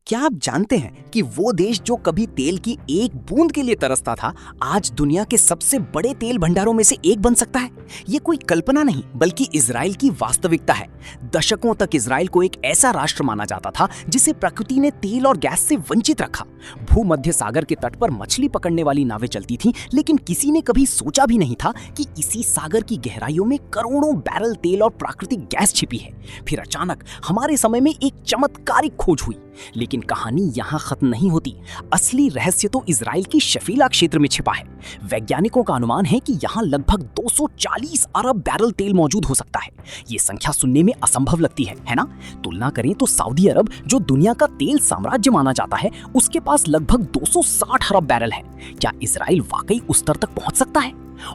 क्या आप जानते हैं कि वो देश जो कभी तेल की एक बूंद के लिए तरसता था, आज दुनिया के सबसे बड़े तेल भंडारों में से एक बन सकता है। ये कोई कल्पना नहीं बल्कि इजराइल की वास्तविकता है। दशकों तक इजराइल को एक ऐसा राष्ट्र माना जाता था जिसे प्रकृति ने तेल और गैस से वंचित रखा। भूमध्य सागर के तट पर मछली पकड़ने वाली नावें चलती थीं, लेकिन किसी ने कभी सोचा भी नहीं था कि इसी सागर की गहराइयों में करोड़ों बैरल तेल और प्राकृतिक गैस छिपी है। फिर अचानक हमारे समय में एक चमत्कारिक खोज हुई, लेकिन कहानी यहाँ खत्म नहीं होती। असली रहस्य तो इजराइल की शफीला क्षेत्र में छिपा है। वैज्ञानिकों का अनुमान है कि यहाँ लगभग 240 अरब बैरल तेल मौजूद हो सकता है। ये संख्या सुनने में असंभव लगती है ना? तुलना करें तो सऊदी अरब, जो दुनिया का तेल साम्राज्य माना जाता है, उसके पास लगभग 260 अरब बैरल है। क्या इजराइल वाकई उस स्तर तक पहुंच सकता है?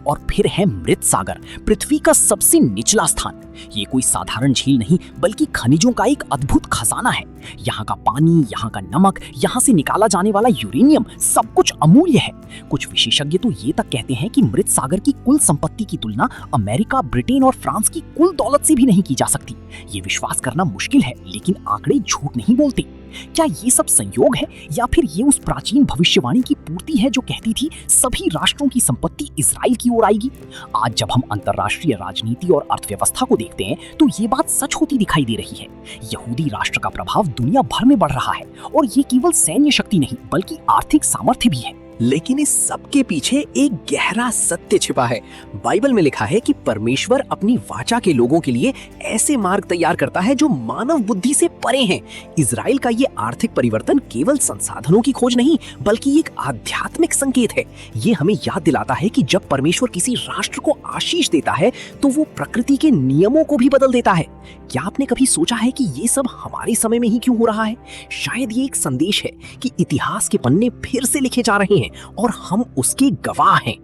और फिर है मृत सागर, पृथ्वी का सबसे निचला स्थान। ये कोई साधारण झील नहीं बल्कि खनिजों का एक अद्भुत खजाना है। यहाँ का पानी, यहाँ का नमक, यहाँ से निकाला जाने वाला यूरेनियम, सब कुछ अमूल्य है। कुछ विशेषज्ञ तो ये तक कहते हैं कि मृत सागर की कुल संपत्ति की तुलना अमेरिका, ब्रिटेन और फ्रांस की कुल दौलत से भी नहीं की जा सकती। ये विश्वास करना मुश्किल है, लेकिन आंकड़े झूठ नहीं बोलते। क्या ये सब संयोग है या फिर ये उस प्राचीन भविष्यवाणी की पूर्ति है जो कहती थी सभी राष्ट्रों की संपत्ति इजराइल की ओर आएगी? आज जब हम अंतर्राष्ट्रीय राजनीति और अर्थव्यवस्था को देखते हैं तो ये बात सच होती दिखाई दे रही है। यहूदी राष्ट्र का प्रभाव दुनिया भर में बढ़ रहा है और ये केवल सैन्य शक्ति नहीं बल्कि आर्थिक सामर्थ्य भी है। लेकिन इस सब के पीछे एक गहरा सत्य छिपा है। बाइबल में लिखा है कि परमेश्वर अपनी वाचा के लोगों के लिए ऐसे मार्ग तैयार करता है जो मानव बुद्धि से परे हैं। इजराइल का ये आर्थिक परिवर्तन केवल संसाधनों की खोज नहीं बल्कि एक आध्यात्मिक संकेत है। ये हमें याद दिलाता है कि जब परमेश्वर किसी राष्ट्र को आशीष देता है तो वो प्रकृति के नियमों को भी बदल देता है। क्या आपने कभी सोचा है कि ये सब हमारे समय में ही क्यों हो रहा है? शायद ये एक संदेश है कि इतिहास के पन्ने फिर से लिखे जा रहे हैं और हम उसके गवाह हैं।